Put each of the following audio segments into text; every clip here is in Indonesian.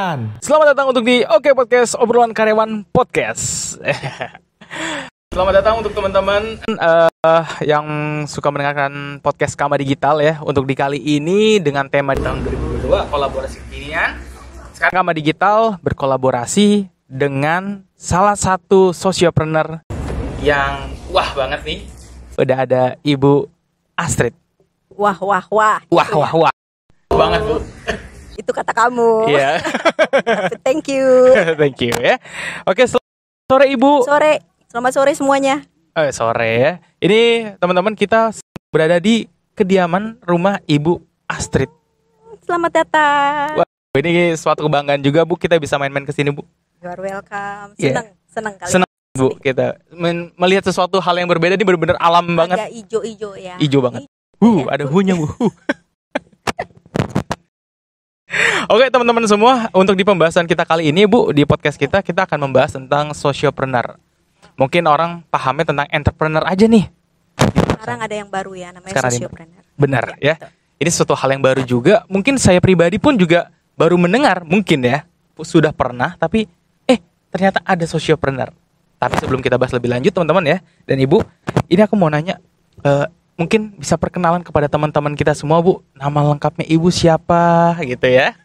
karyawan. Selamat datang untuk di Oke Podcast, obrolan karyawan podcast. Selamat datang untuk teman-teman yang suka mendengarkan podcast Kama Digital ya. Untuk di kali ini dengan tema di tahun 2022 kolaborasi kekinian. Sekarang Kama Digital berkolaborasi dengan salah satu sociopreneur yang wah banget nih. Udah ada Ibu Astrid. Wah. Wah. Banget, Bu. Itu kata kamu. Iya. Thank you. Thank you ya. Oke, sore Ibu. Selamat sore semuanya. Sore ya. Ini teman-teman kita berada di kediaman rumah Ibu Astrid. Selamat datang. Wah, ini suatu kebanggaan juga Bu, kita bisa main-main ke sini Bu. You are welcome. Yeah. Senang kali. Senang Bu, kita melihat sesuatu hal yang berbeda. Ini benar-benar alam banget. Agak ijo-ijo ya. Ijo banget. Ya. Ada hunya Bu. Oke teman-teman semua, untuk di pembahasan kita kali ini Bu, di podcast kita akan membahas tentang sociopreneur. Mungkin orang pahamnya tentang entrepreneur aja nih. Sekarang ada yang baru ya, namanya Sekarang sociopreneur. Benar ya. Betul. Ini suatu hal yang baru juga. Mungkin saya pribadi pun juga baru mendengar, mungkin ya. Sudah pernah, tapi ternyata ada sociopreneur. Tapi sebelum kita bahas lebih lanjut teman-teman ya, dan Ibu, ini aku mau nanya, mungkin bisa perkenalan kepada teman-teman kita semua Bu, nama lengkapnya Ibu siapa gitu ya.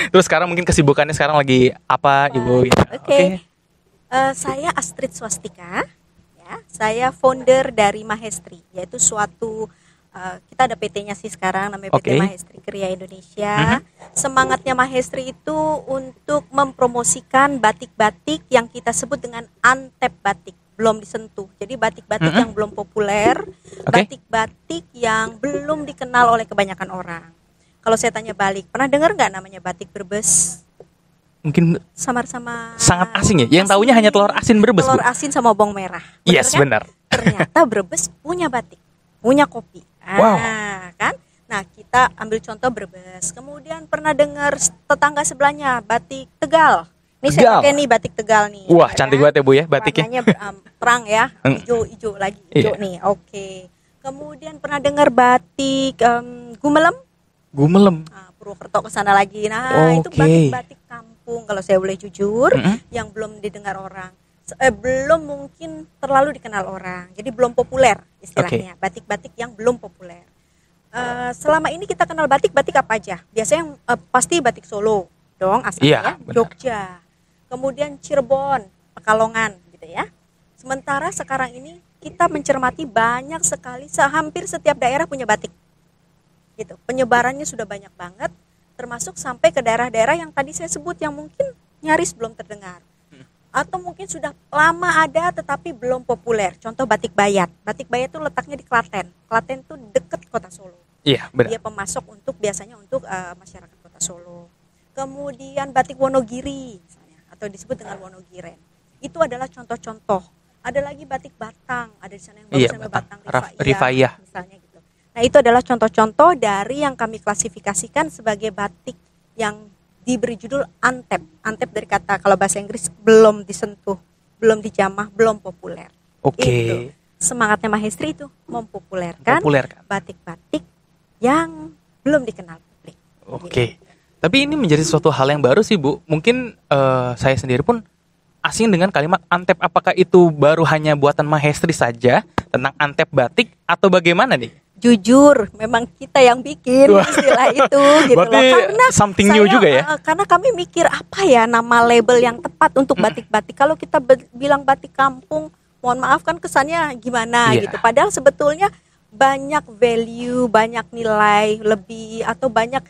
Terus sekarang mungkin kesibukannya sekarang lagi apa Ibu gitu. Oke. Saya Astrid Swastika ya. Saya founder dari Mahestri, yaitu suatu kita ada PT-nya sih sekarang namanya PT Mahestri Kriya Indonesia. Semangatnya Mahestri itu untuk mempromosikan batik-batik yang kita sebut dengan antep batik, belum disentuh. Jadi batik-batik yang belum populer, batik-batik yang belum dikenal oleh kebanyakan orang. Kalau saya tanya balik, pernah dengar nggak namanya batik Brebes? Mungkin Samar-samar sangat asing ya. Yang taunya hanya telur asin Brebes. Telur Bu. asin sama bawang merah. Yes, kan? benar. Ternyata Brebes punya batik, punya kopi. Kan? Nah, kita ambil contoh Brebes. Kemudian pernah dengar tetangga sebelahnya batik Tegal. Ini saya pakai nih batik Tegal nih. Wah, cantik banget ya Bu ya batiknya. Warnanya perang ya, hijau lagi, hijau nih. Oke. Kemudian pernah dengar batik Gumelem? Nah, Purwokerto ke sana lagi. Nah, itu batik-batik kampung kalau saya boleh jujur, yang belum didengar orang. Belum mungkin terlalu dikenal orang. Jadi belum populer istilahnya. Batik-batik yang belum populer. Selama ini kita kenal batik apa aja? Biasanya yang pasti batik Solo dong asalnya, Jogja. Kemudian Cirebon, Pekalongan gitu ya. Sementara sekarang ini kita mencermati banyak sekali, hampir setiap daerah punya batik. Gitu. Penyebarannya sudah banyak banget, termasuk sampai ke daerah-daerah yang tadi saya sebut yang mungkin nyaris belum terdengar. Atau mungkin sudah lama ada tetapi belum populer. Contoh batik Bayat. Batik Bayat itu letaknya di Klaten. Klaten itu dekat kota Solo. Iya, benar. Dia pemasok biasanya untuk masyarakat kota Solo. Kemudian batik Wonogiri misalnya, atau disebut dengan Wonogiren. Itu adalah contoh-contoh. Ada lagi batik Batang, ada di sana yang bagus namanya Batang Rifaiah misalnya gitu. Nah, itu adalah contoh-contoh dari yang kami klasifikasikan sebagai batik yang diberi judul antep. Antep dari kata kalau bahasa Inggris belum disentuh, belum dijamah, belum populer. Itu semangatnya Mahestri itu mempopulerkan batik-batik yang belum dikenal publik. Gitu. Tapi ini menjadi suatu hal yang baru sih Bu. Mungkin saya sendiri pun asing dengan kalimat antep. Apakah itu baru hanya buatan Mahestri saja tentang antep batik atau bagaimana nih? Jujur, memang kita yang bikin istilah itu gitu loh. Karena something new juga ya. Karena kami mikir apa ya nama label yang tepat untuk batik-batik. Kalau kita bilang batik kampung, mohon maaf kan kesannya gimana gitu. Padahal sebetulnya banyak value, banyak nilai lebih atau banyak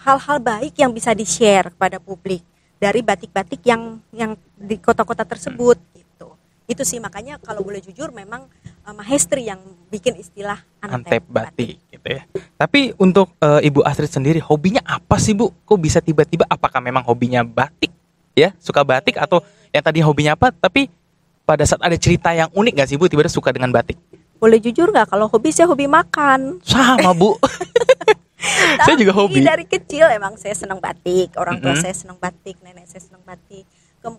hal-hal baik yang bisa di-share kepada publik dari batik-batik yang di kota-kota tersebut gitu. Itu sih makanya kalau boleh jujur memang Mahestri yang bikin istilah antep batik gitu ya. Tapi untuk Ibu Astrid sendiri hobinya apa sih Bu? Kok bisa tiba-tiba, apakah memang hobinya batik ya? Suka batik atau yang tadi hobinya apa? Tapi pada saat ada cerita yang unik gak sih Bu tiba-tiba suka dengan batik? Boleh jujur gak? Kalau hobi saya hobi makan. Sama Bu. Saya juga hobi. Dari kecil emang saya senang batik. Orang tua saya senang batik, nenek saya senang batik.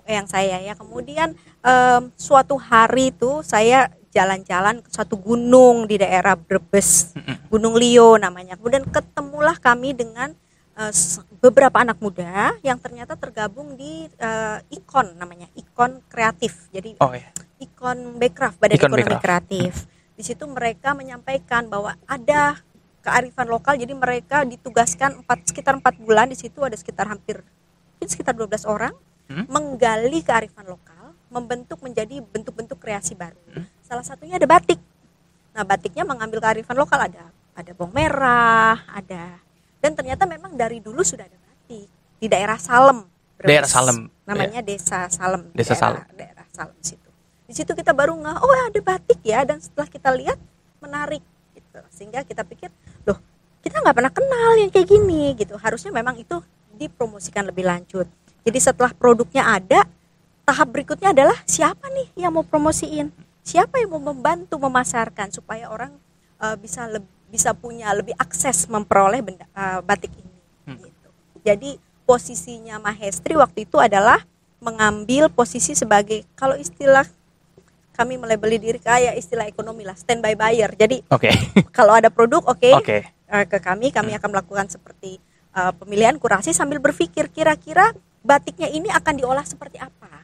Yang saya ya. Kemudian suatu hari itu saya jalan-jalan ke suatu gunung di daerah Brebes, Gunung Lio namanya. Kemudian ketemulah kami dengan beberapa anak muda yang ternyata tergabung di IKON, namanya IKON Kreatif. Jadi IKON Bekraf, Badan Ekonomi Kreatif. Di situ mereka menyampaikan bahwa ada kearifan lokal, jadi mereka ditugaskan sekitar 4 bulan. Di situ ada sekitar 12 orang menggali kearifan lokal, membentuk menjadi bentuk-bentuk kreasi baru. Salah satunya ada batik. Nah, batiknya mengambil kearifan lokal, ada bawang merah, dan ternyata memang dari dulu sudah ada batik di daerah Salem. Daerah Salem. Namanya Desa Salem. Daerah Salem situ. Di situ kita baru ada batik ya, dan setelah kita lihat menarik gitu. Sehingga kita pikir, loh, kita nggak pernah kenal yang kayak gini gitu. Harusnya memang itu dipromosikan lebih lanjut. Jadi setelah produknya ada, tahap berikutnya adalah siapa nih yang mau promosiin? Siapa yang mau membantu memasarkan supaya orang bisa punya lebih akses memperoleh batik ini. Gitu. Jadi posisinya Mahestri waktu itu adalah mengambil posisi sebagai, kalau istilah kami melabeli diri kayak istilah ekonomi lah, standby buyer. Jadi kalau ada produk ke kami akan melakukan seperti pemilihan kurasi sambil berpikir kira-kira batiknya ini akan diolah seperti apa.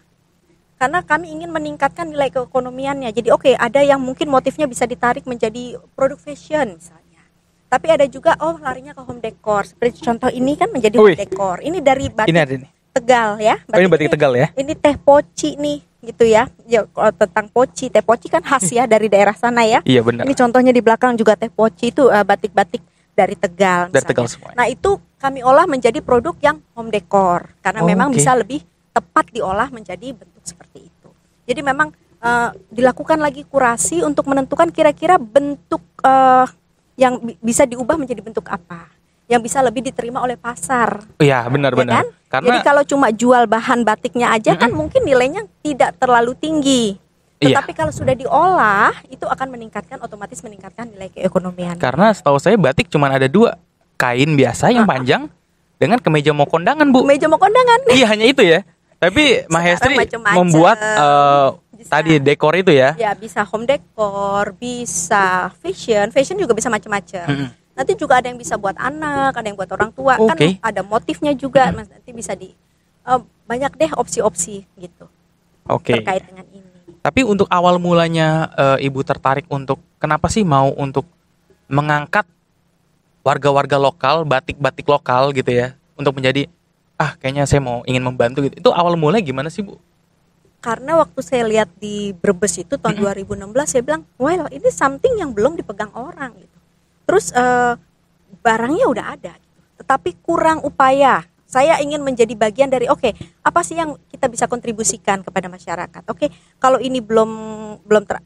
Karena kami ingin meningkatkan nilai keekonomiannya. Jadi ada yang mungkin motifnya bisa ditarik menjadi produk fashion misalnya. Tapi ada juga larinya ke home decor. Seperti contoh ini kan menjadi home decor. Ini dari batik Tegal ya. Ini batik Tegal ya. Ini teh poci nih gitu ya. Ya tentang poci, teh poci kan khas ya dari daerah sana ya. Iya benar. Ini contohnya di belakang juga teh poci itu batik-batik dari Tegal misalnya. Dari Tegal semuanya. Nah, itu kami olah menjadi produk yang home decor karena memang bisa lebih tepat diolah menjadi bentuk seperti itu. Jadi memang dilakukan lagi kurasi untuk menentukan kira-kira bentuk yang bisa diubah menjadi bentuk apa, yang bisa lebih diterima oleh pasar. Iya, benar-benar. Ya kan? Jadi kalau cuma jual bahan batiknya aja kan mungkin nilainya tidak terlalu tinggi. Tetapi kalau sudah diolah, itu akan otomatis meningkatkan nilai keekonomian. Karena setahu saya batik cuma ada 2, kain biasa yang panjang dengan kemeja mau kondangan, Bu. Kemeja mau kondangan. Iya, hanya itu ya. Tapi Mahestri membuat tadi dekor itu ya. Ya, bisa home decor, bisa fashion juga bisa macam-macam. Nanti juga ada yang bisa buat anak, ada yang buat orang tua, kan ada motifnya juga. Nanti bisa banyak deh opsi-opsi gitu. Terkait dengan ini. Tapi untuk awal mulanya Ibu tertarik untuk kenapa sih mau untuk mengangkat warga-warga lokal, batik-batik lokal gitu ya, untuk menjadi kayaknya saya ingin membantu gitu. Itu awal mulanya gimana sih, Bu? Karena waktu saya lihat di Brebes itu tahun 2016, saya bilang, well, ini something yang belum dipegang orang gitu. Terus barangnya udah ada gitu. Tetapi kurang upaya. Saya ingin menjadi bagian dari apa sih yang kita bisa kontribusikan kepada masyarakat. Kalau ini belum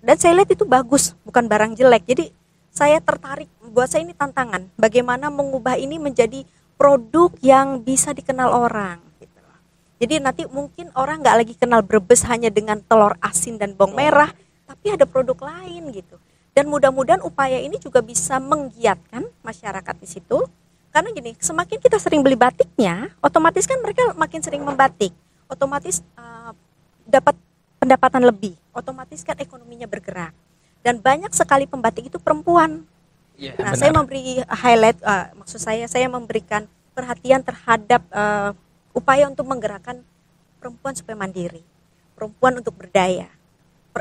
dan saya lihat itu bagus, bukan barang jelek. Jadi saya tertarik, buat saya ini tantangan. Bagaimana mengubah ini menjadi produk yang bisa dikenal orang. Gitu. Jadi nanti mungkin orang nggak lagi kenal Brebes hanya dengan telur asin dan bawang merah, tapi ada produk lain gitu. Dan mudah-mudahan upaya ini juga bisa menggiatkan masyarakat di situ. Karena gini, semakin kita sering beli batiknya, otomatis kan mereka makin sering membatik, otomatis dapat pendapatan lebih, otomatis kan ekonominya bergerak. Dan banyak sekali pembatik itu perempuan. Nah, benar. Saya memberi highlight, maksud saya memberikan perhatian terhadap upaya untuk menggerakkan perempuan supaya mandiri, perempuan untuk berdaya.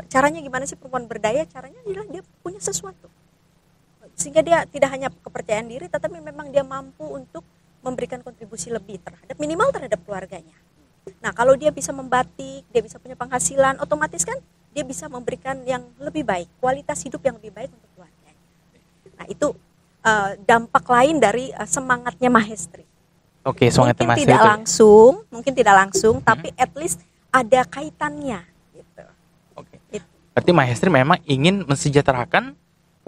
Caranya gimana sih perempuan berdaya? Caranya adalah dia punya sesuatu. Sehingga dia tidak hanya kepercayaan diri, tetapi memang dia mampu untuk memberikan kontribusi lebih minimal terhadap keluarganya. Nah, kalau dia bisa membatik, dia bisa punya penghasilan, otomatis kan dia bisa memberikan yang lebih baik, kualitas hidup yang lebih baik untuk keluarganya. Nah, itu dampak lain dari semangatnya Mahestri. Semangat Mahestri mungkin tidak langsung, tapi at least ada kaitannya. Gitu. Berarti Mahestri memang ingin mensejahterakan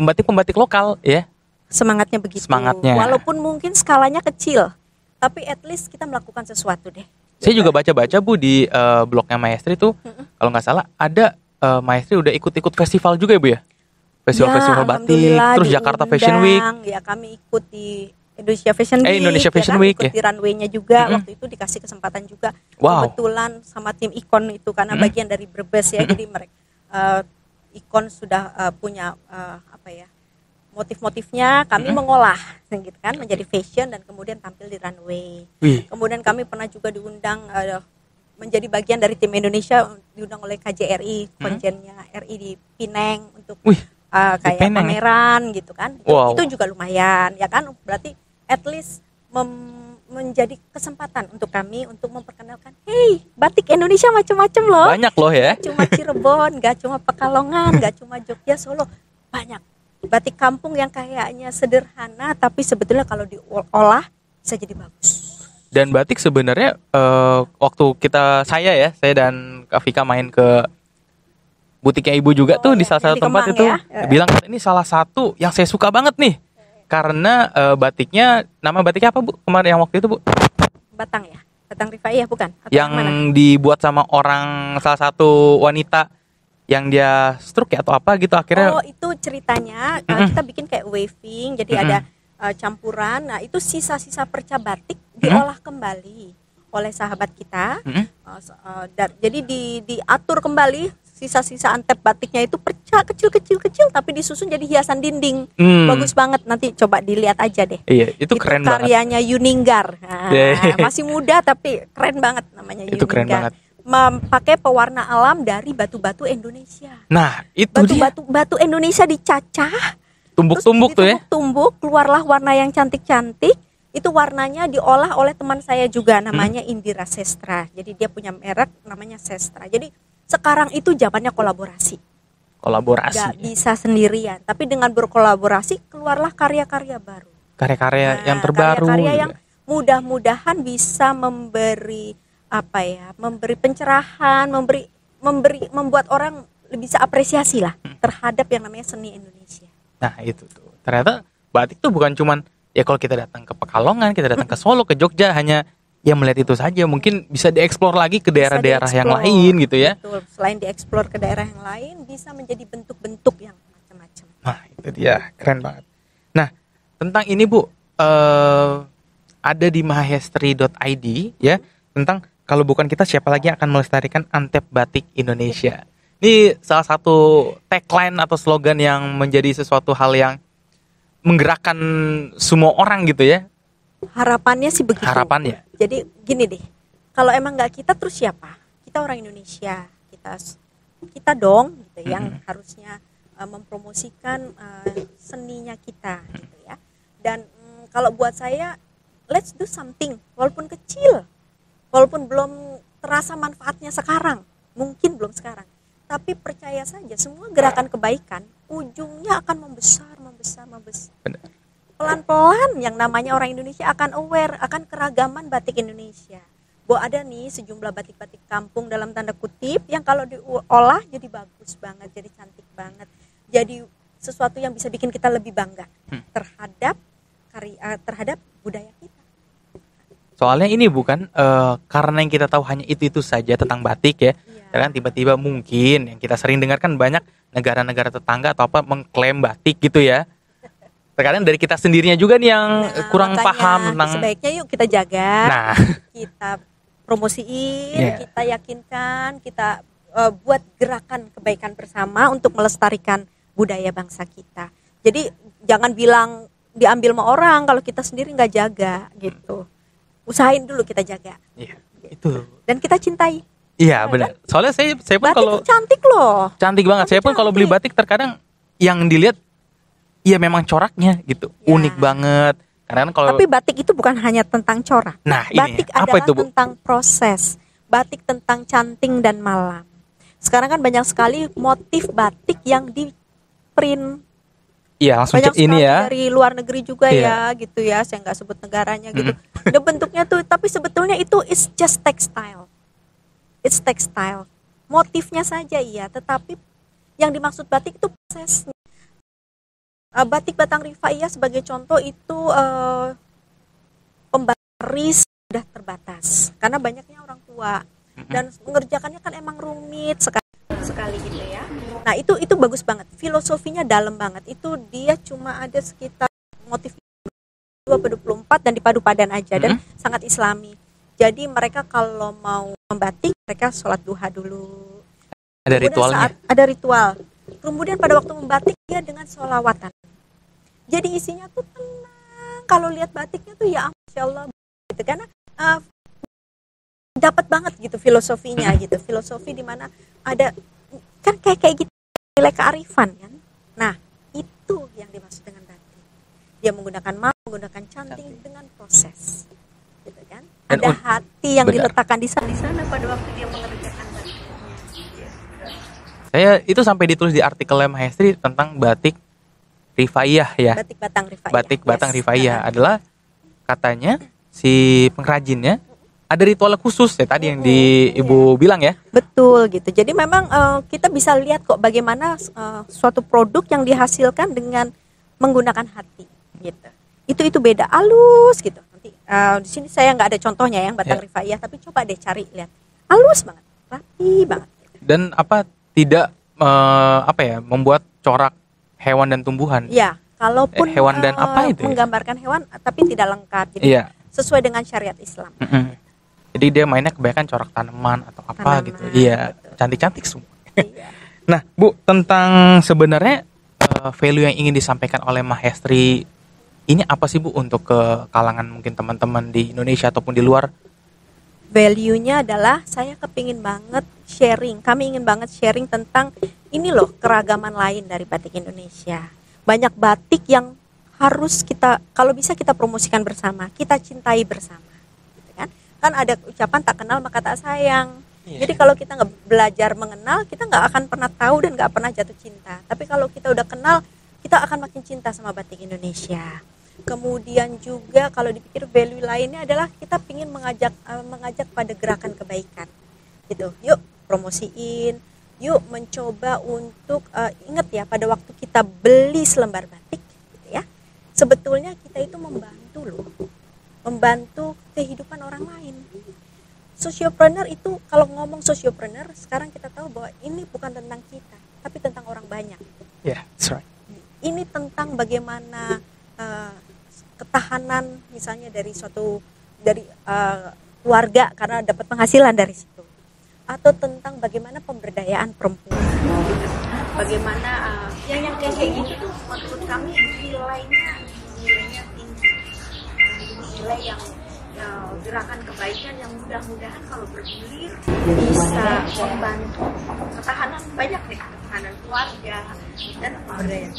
pembatik-pembatik lokal ya. Semangatnya begitu. Walaupun mungkin skalanya kecil, tapi at least kita melakukan sesuatu deh. Saya juga baca-baca, Bu, di blognya Mahestri tuh, kalau nggak salah ada Mahestri udah ikut-ikut festival juga ya, Bu ya? Festival batik, terus Jakarta Fashion Week. Ya, kami ikut di Indonesia Fashion Week. Indonesia Fashion Week ikut di runway-nya juga. Waktu itu dikasih kesempatan juga. Kebetulan sama tim IKON itu karena bagian dari Brebes ya. Jadi mereka IKON sudah punya motif-motifnya, kami mengolah gitu kan, menjadi fashion dan kemudian tampil di runway. Kemudian kami pernah juga diundang menjadi bagian dari tim Indonesia, diundang oleh KJRI, konjennya RI di Pineng untuk kayak pameran gitu kan. Itu juga lumayan ya kan, berarti at least menjadi kesempatan untuk kami untuk memperkenalkan, hey, batik Indonesia macam-macam loh. Banyak loh ya. Gak cuma Cirebon, gak cuma Pekalongan, gak cuma Jogja, Solo, banyak. Batik kampung yang kayaknya sederhana tapi sebetulnya kalau diolah bisa jadi bagus. Dan batik sebenarnya waktu saya dan Kak Vika main ke butiknya Ibu juga tuh di salah satu tempat itu, bilang ini salah satu yang saya suka banget nih. Karena batiknya, nama batiknya apa Bu? Kemarin yang waktu itu Bu? Batang ya? Batang Rifaiyah bukan? Atau yang dibuat sama salah satu wanita yang dia stroke ya atau apa gitu akhirnya. Oh itu ceritanya, kita bikin kayak waving, jadi ada campuran. Nah itu sisa-sisa perca batik diolah kembali oleh sahabat kita. Jadi diatur kembali sisa-sisa antep batiknya itu perca kecil tapi disusun jadi hiasan dinding. Bagus banget, nanti coba dilihat aja deh. Iya, itu keren banget. Karyanya Yuninggar. Masih muda tapi keren banget namanya Yuninggar. Itu keren banget. Pakai pewarna alam dari batu-batu Indonesia. Nah, itu batu Indonesia dicacah, tumbuk-tumbuk tuh ya. Tumbuk, keluarlah warna yang cantik-cantik. Itu warnanya diolah oleh teman saya juga namanya Indira Sestra. Jadi dia punya merek namanya Sestra. Jadi sekarang itu zamannya kolaborasi. Gak bisa sendirian, tapi dengan berkolaborasi keluarlah karya-karya baru. Karya-karya yang terbaru. Karya-karya yang mudah-mudahan bisa memberi memberi pencerahan, membuat orang bisa apresiasi lah terhadap yang namanya seni Indonesia. Nah itu tuh, ternyata batik tuh bukan cuman ya kalau kita datang ke Pekalongan, kita datang ke Solo, ke Jogja hanya ya melihat itu saja, mungkin bisa dieksplor lagi ke daerah-daerah yang lain gitu ya. Betul, selain dieksplor ke daerah yang lain bisa menjadi bentuk-bentuk yang macam-macam. Nah itu dia, keren banget. Nah tentang ini Bu, ada di mahestri.id ya, tentang kalau bukan kita siapa lagi yang akan melestarikan antep batik Indonesia. Ini salah satu tagline atau slogan yang menjadi sesuatu hal yang menggerakkan semua orang gitu ya. Harapannya sih begitu. Harapannya. Jadi gini deh, kalau emang nggak kita terus siapa? Kita orang Indonesia, kita dong gitu yang harusnya mempromosikan seninya kita gitu ya. Dan kalau buat saya, let's do something, walaupun kecil, walaupun belum terasa manfaatnya sekarang, mungkin belum sekarang. Tapi percaya saja semua gerakan kebaikan ujungnya akan membesar. Pelan-pelan yang namanya orang Indonesia akan aware akan keragaman batik Indonesia. Bahwa ada nih sejumlah batik-batik kampung dalam tanda kutip yang kalau diolah jadi bagus banget, jadi cantik banget. Jadi sesuatu yang bisa bikin kita lebih bangga terhadap budaya kita. Soalnya ini bukan karena yang kita tahu hanya itu saja tentang batik ya. Kan tiba-tiba mungkin yang kita sering dengar kan banyak negara-negara tetangga atau apa mengklaim batik gitu ya. Terkadang dari kita sendirinya juga nih yang kurang paham tentang. Sebaiknya yuk kita jaga, kita promosiin, kita yakinkan, kita buat gerakan kebaikan bersama untuk melestarikan budaya bangsa kita. Jadi jangan bilang diambil sama orang kalau kita sendiri nggak jaga gitu. Usahain dulu kita jaga. Iya, itu. Dan kita cintai. Iya benar. Soalnya saya pun kalau cantik loh. Cantik banget. Saya pun kalau beli batik terkadang yang dilihat iya memang coraknya gitu. Unik banget. Karena kalau tapi batik itu bukan hanya tentang corak. Nah, batik ini apa adalah itu, Bu? Tentang proses. Batik tentang canting dan malam. Sekarang kan banyak sekali motif batik yang di print. Iya, langsung banyak ini ya. Dari luar negeri juga ya, gitu ya. Saya nggak sebut negaranya gitu. Ada bentuknya tuh, tapi sebetulnya itu is just textile. It's textile. Motifnya saja iya, tetapi yang dimaksud batik itu prosesnya. Batik Batang Rifaiyah sebagai contoh itu pembaris sudah terbatas karena banyaknya orang tua dan mengerjakannya kan emang rumit sekali gitu ya. Nah itu bagus banget, filosofinya dalam banget. Itu dia cuma ada sekitar motif 24 dan dipadu padan aja dan sangat islami. Jadi mereka kalau mau membatik mereka sholat duha dulu. Ada ritualnya. Ada ritual. Kemudian pada waktu membatik dia dengan sholawatan. Jadi isinya tuh tenang kalau lihat batiknya tuh ya Masya Allah gitu, karena dapat banget gitu filosofinya gitu, filosofi di mana ada kan kayak gitu nilai kearifan kan. Nah itu yang dimaksud dengan batik, dia menggunakan menggunakan canting dengan proses gitu kan. Ada hati yang diletakkan di sana pada waktu dia mengerjakan batik. Saya itu sampai ditulis di artikelnya Mahestri tentang batik Rifaiyah ya. Batik Batang Rifaiyah. Batik Batang Rifaiyah adalah katanya si pengrajinnya ada ritual khusus ya tadi yang di Ibu bilang ya. Betul gitu. Jadi memang kita bisa lihat kok bagaimana suatu produk yang dihasilkan dengan menggunakan hati gitu. Itu beda halus gitu. Nanti di sini saya nggak ada contohnya yang Batang Rifaiyah, tapi coba deh cari lihat. Halus banget, rapi banget. Dan tidak membuat corak hewan dan tumbuhan. Ya, kalaupun hewan dan apa itu? Menggambarkan hewan tapi tidak lengkap. Jadi sesuai dengan syariat Islam. Jadi dia mainnya kebanyakan corak tanaman atau apa gitu. Iya, cantik-cantik semua. Iya. Nah, Bu, tentang sebenarnya value yang ingin disampaikan oleh Mahestri ini apa sih Bu untuk ke kalangan mungkin teman-teman di Indonesia ataupun di luar? Value-nya adalah saya kepingin banget sharing. Kami ingin banget sharing tentang ini loh keragaman lain dari batik Indonesia. Banyak batik yang harus kita, kalau bisa kita promosikan bersama, kita cintai bersama. Kan ada ucapan tak kenal maka tak sayang. Jadi kalau kita nggak belajar mengenal, kita nggak akan pernah tahu dan nggak pernah jatuh cinta. Tapi kalau kita udah kenal, kita akan makin cinta sama batik Indonesia. Kemudian juga kalau dipikir value lainnya adalah kita ingin mengajak pada gerakan kebaikan. Gitu. Yuk promosiin, yuk mencoba untuk ingat ya pada waktu kita beli selembar batik, gitu ya. Sebetulnya kita itu membantu loh. Membantu kehidupan orang lain. Sociopreneur itu, kalau ngomong sociopreneur, sekarang kita tahu bahwa ini bukan tentang kita, tapi tentang orang banyak. Yeah, that's right. Ini tentang bagaimana ketahanan misalnya dari keluarga karena dapat penghasilan dari situ, atau tentang bagaimana pemberdayaan perempuan. Bagaimana yang kayak gitu tuh menurut kami nilainya tinggi. Nilai yang gerakan kebaikan yang mudah-mudahan kalau bergulir bisa membantu ketahanan banyak nih, ketahanan keluarga dan pemberdayaan.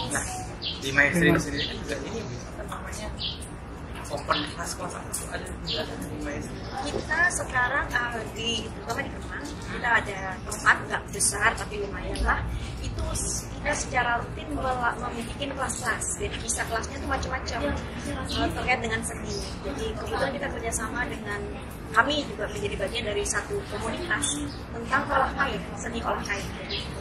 Nah, di Mahestri sendiri kan juga ini namanya open class kelas itu ada di Mahestri. Kita sekarang terutama di Kemang kita ada tempat nggak besar tapi lumayan lah. Itu kita secara rutin memiliki kelas-kelas. Jadi bisa kelasnya itu macam-macam terkait dengan seni. Jadi kebetulan kita kerjasama dengan kami juga menjadi bagian dari satu komunitas tentang olah kain, seni olah kain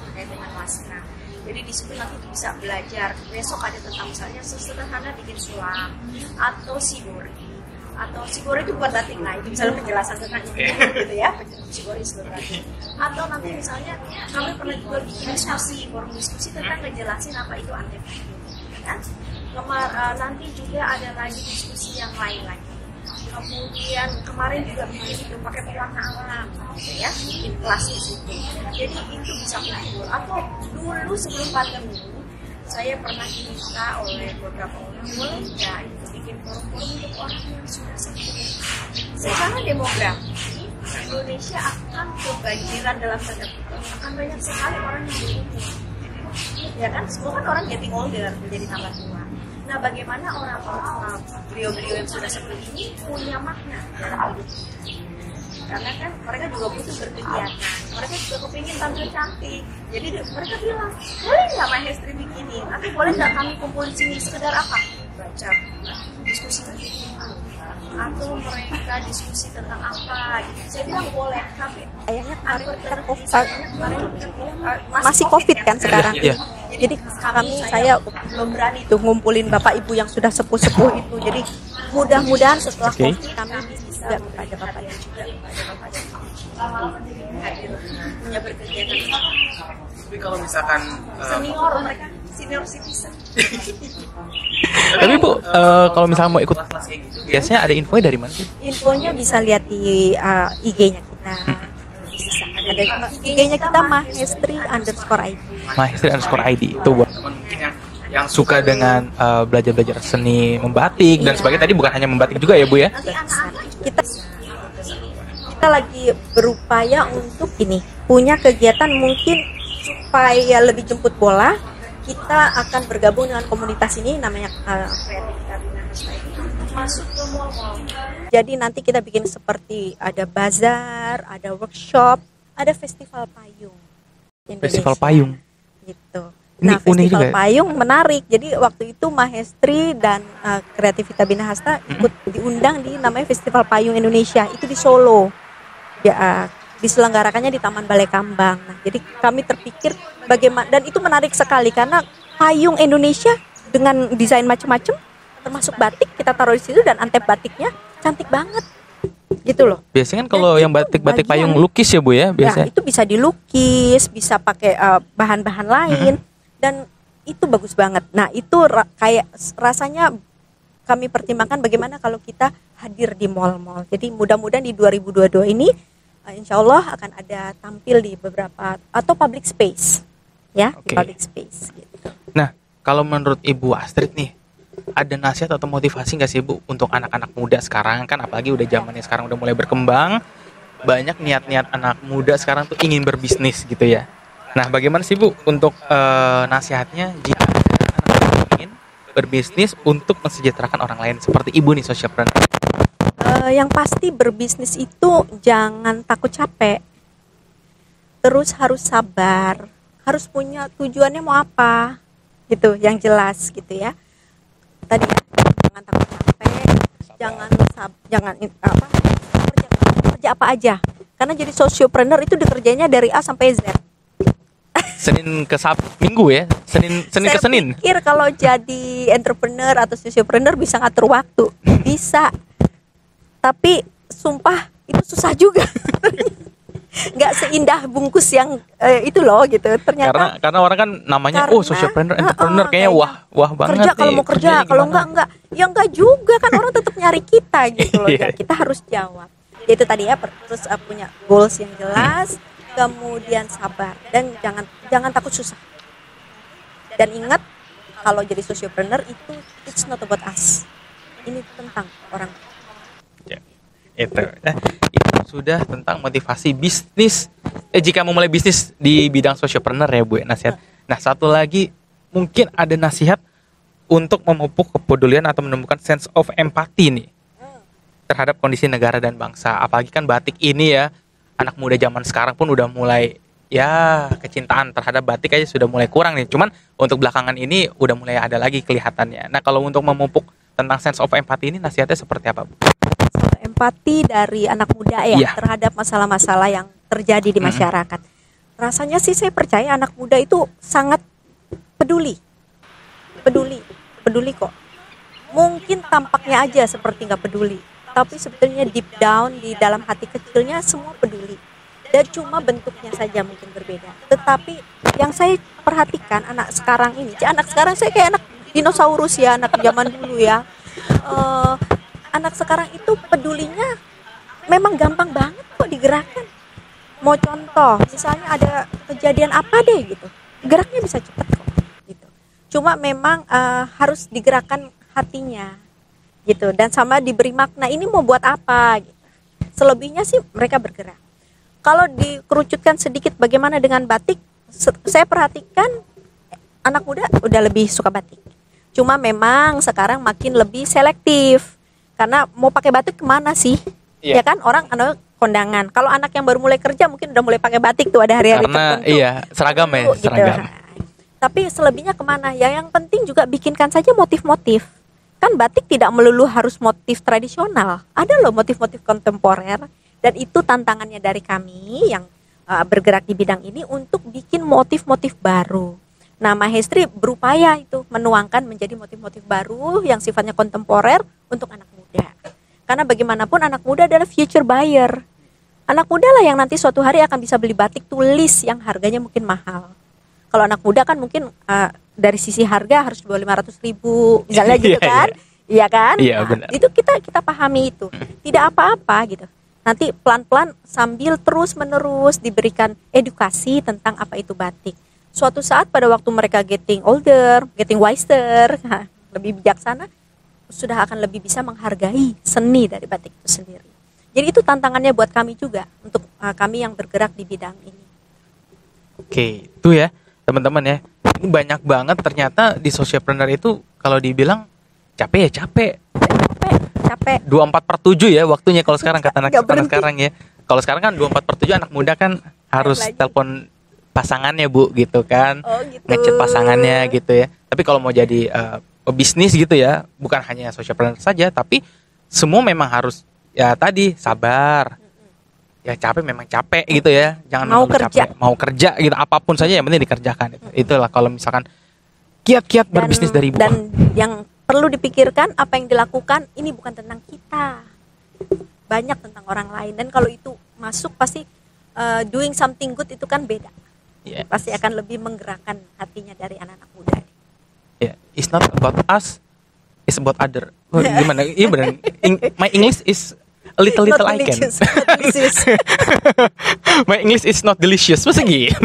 terkait dengan wastra. Jadi di situ nanti bisa belajar. Besok ada tentang misalnya sesederhana bikin sulam atau sigori. Atau sigori itu bukan batik, nah itu misalnya penjelasan tentang itu gitu ya, sigori sederhana. Atau nanti misalnya kami pernah juga bikin diskusi, forum diskusi tentang ngejelasin apa itu artefak, kan? Nanti juga ada lagi diskusi yang lain lagi. Kemudian kemarin juga bikin itu pakai pewarna alam, gitu ya, bikin kelas di situ. Jadi itu bisa kumpul. Atau dulu sebelum pandemi saya pernah diminta oleh beberapa orang, boleh nggak itu bikin forum-forum untuk orang yang sudah sepuh. Secara demografi Indonesia akan kebanjiran dalam tanda kutip, akan banyak sekali orang yang berumur. Ya kan, semua kan orang getting older, menjadi tambah tua. Nah, bagaimana orang-orang beliau-beliau yang sudah seperti ini punya makna dalam hidup? Karena kan mereka juga butuh berkegiatan, mereka juga kepingin tampil cantik. Jadi mereka bilang, boleh nggak Mahestri bikinin? Atau boleh nggak kami kumpul di sini sekedar apa? Baca, diskusi atau mereka diskusi tentang apa? Gitu. Saya bilang boleh, tapi kayaknya masih COVID kan sekarang. Yeah. Jadi saya belum berani tuh ngumpulin bapak ibu yang sudah sepuh-sepuh itu. Jadi mudah-mudahan setelah COVID kami bisa kepada bapaknya juga, punya berkegiatan. Tapi kalau misalkan senior, mereka senior citizen. Tapi Bu, kalau misalnya mau ikut kelas kayak gitu, biasanya ada infonya dari mana sih? Infonya bisa lihat di IG-nya kita. Bisa ada IG-nya kita Mahestri_ID. Mahestri_ID itu buat teman mungkin yang yang suka dengan belajar-belajar seni membatik dan sebagainya. Tadi bukan hanya membatik juga ya Bu ya? Kita lagi berupaya untuk punya kegiatan mungkin supaya lebih jemput bola. Kita akan bergabung dengan komunitas ini namanya jadi nanti kita bikin seperti ada bazar, ada workshop, ada festival payung Indonesia. Festival payung Gitu. Ini Nah, festival juga. payung menarik. Jadi waktu itu Mahestri dan Kreativita Binahasta ikut diundang di namanya Festival Payung Indonesia. Itu di Solo. Ya, diselenggarakannya di Taman Balai Kambang. Nah, jadi kami terpikir bagaimana, dan itu menarik sekali karena payung Indonesia dengan desain macam-macam, termasuk batik kita taruh di situ dan antep batiknya cantik banget. Gitu loh. Biasanya kan kalau yang batik payung lukis ya Bu ya biasanya. Ya, itu bisa dilukis, bisa pakai bahan-bahan lain dan itu bagus banget. Nah, itu kayak rasanya kami pertimbangkan bagaimana kalau kita hadir di mall-mall. Jadi mudah-mudahan di 2022 ini insya Allah akan ada tampil di beberapa atau public space. Ya, di public space gitu. Nah, kalau menurut Ibu Astrid nih, ada nasihat atau motivasi nggak sih Bu untuk anak-anak muda sekarang, kan apalagi udah zamannya sekarang udah mulai berkembang, banyak niat-niat anak muda sekarang tuh ingin berbisnis gitu ya. Nah, bagaimana sih Bu untuk nasihatnya jika ada anak yang ingin berbisnis untuk mensejahterakan orang lain seperti Ibu nih, socialpreneur? Yang pasti berbisnis itu jangan takut capek, terus harus sabar, harus punya tujuannya mau apa gitu, yang jelas gitu ya. Tadi ya, jangan takut capek, jangan kerja apa aja, karena jadi sociopreneur itu dikerjanya dari A sampai Z. Senin ke Minggu ya, Senin ke Senin. Saya pikir kalau jadi entrepreneur atau sociopreneur bisa ngatur waktu, bisa. Tapi sumpah itu susah juga. Nggak seindah bungkus yang itu loh gitu. Ternyata karena orang kan namanya sociopreneur, entrepreneur kayaknya wah banget. Kerja kalau mau kerja, kalau enggak. Ya enggak juga kan, orang tetap nyari kita gitu loh. Ya, kita harus jawab. Itu tadi ya, terus punya goals yang jelas, kemudian sabar dan jangan takut susah. Dan ingat kalau jadi sociopreneur itu it's not about us. Ini tentang orang. Itu sudah tentang motivasi bisnis jika mau mulai bisnis di bidang sociopreneur ya Bu, nasihat. Nah, satu lagi mungkin ada nasihat untuk memupuk kepedulian atau menemukan sense of empathy nih terhadap kondisi negara dan bangsa. Apalagi kan batik ini ya, anak muda zaman sekarang pun udah mulai ya kecintaan terhadap batik aja sudah mulai kurang nih. Cuman untuk belakangan ini udah mulai ada lagi kelihatannya. Nah, kalau untuk memupuk tentang sense of empathy ini nasihatnya seperti apa Bu? Empati dari anak muda ya terhadap masalah-masalah yang terjadi di masyarakat. Rasanya sih saya percaya anak muda itu sangat peduli kok. Mungkin tampaknya aja seperti nggak peduli, tapi sebetulnya deep down di dalam hati kecilnya semua peduli. Dan cuma bentuknya saja mungkin berbeda. Tetapi yang saya perhatikan anak sekarang ini, anak sekarang saya kayak anak dinosaurus ya, anak zaman dulu ya. Anak sekarang itu pedulinya memang gampang banget kok digerakkan. Mau contoh, misalnya ada kejadian apa deh gitu, geraknya bisa cepat kok gitu. Cuma memang harus digerakkan hatinya gitu, dan sama diberi makna ini mau buat apa gitu. Selebihnya sih mereka bergerak. Kalau dikerucutkan sedikit bagaimana dengan batik, saya perhatikan anak muda udah lebih suka batik. Cuma memang sekarang makin lebih selektif. Karena mau pakai batik kemana sih? Ya kan, orang kondangan. Kalau anak yang baru mulai kerja mungkin udah mulai pakai batik tuh, ada hari-hari tertentu. Seragam ya, gitu. seragam. Tapi selebihnya kemana? Ya yang penting juga bikinkan saja motif-motif. Kan batik tidak melulu harus motif tradisional. Ada loh motif-motif kontemporer. Dan itu tantangannya dari kami yang bergerak di bidang ini untuk bikin motif-motif baru. Nah, Mahestri berupaya itu menuangkan menjadi motif-motif baru yang sifatnya kontemporer untuk anak muda. Karena bagaimanapun anak muda adalah future buyer. Anak muda lah yang nanti suatu hari akan bisa beli batik tulis yang harganya mungkin mahal. Kalau anak muda kan mungkin dari sisi harga harus di bawah 500.000 misalnya gitu kan. Iya kan? Iya, benar. Itu kita pahami itu. Tidak apa-apa gitu. Nanti pelan-pelan sambil terus-menerus diberikan edukasi tentang apa itu batik. suatu saat pada waktu mereka getting older, getting wiser, lebih bijaksana, sudah akan lebih bisa menghargai seni dari batik itu sendiri. Jadi itu tantangannya buat kami juga, untuk kami yang bergerak di bidang ini. Oke, itu ya teman-teman ya. Ini banyak banget ternyata di socialpreneur itu kalau dibilang capek ya capek. Capek. 24/7 ya waktunya kalau sekarang kata anak sekarang ya. Kalau sekarang kan 24/7 anak muda kan harus telepon pasangannya Bu gitu kan. Oh, gitu. Ngechat pasangannya gitu ya. Tapi kalau mau jadi bisnis gitu ya, bukan hanya socialpreneur saja, tapi semua memang harus ya tadi sabar. Ya capek memang capek gitu ya. Jangan mau kerja. Capek. Mau kerja gitu, apapun saja yang penting dikerjakan. Itulah kalau misalkan kiat-kiat berbisnis dari Ibu. Dan yang perlu dipikirkan apa yang dilakukan ini bukan tentang kita. Banyak tentang orang lain, dan kalau itu masuk pasti doing something good itu kan beda. Yes. Pasti akan lebih menggerakkan hatinya dari anak-anak muda. Yeah, it's not about us, it's about other. Oh, gimana? Iya benar. My English is a little I can. My English is not delicious. Masa gitu?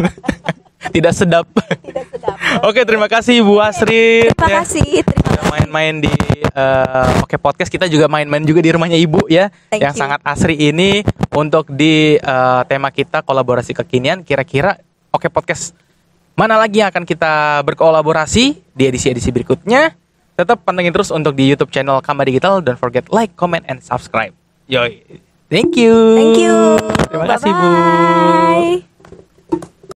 Tidak sedap. Tidak sedap. Oke, terima kasih Bu Asri. Terima kasih. Main-main di Oke Podcast. Kita juga main-main juga di rumahnya Ibu ya. Yang sangat asri ini untuk di tema kita kolaborasi kekinian. Kira-kira Oke Podcast mana lagi yang akan kita berkolaborasi di edisi-edisi berikutnya. Tetap pantengin terus untuk di YouTube channel Kamar Digital. Don't forget like, comment, and subscribe. Yoi. Thank you. Thank you. Terima kasih Bu. Bye.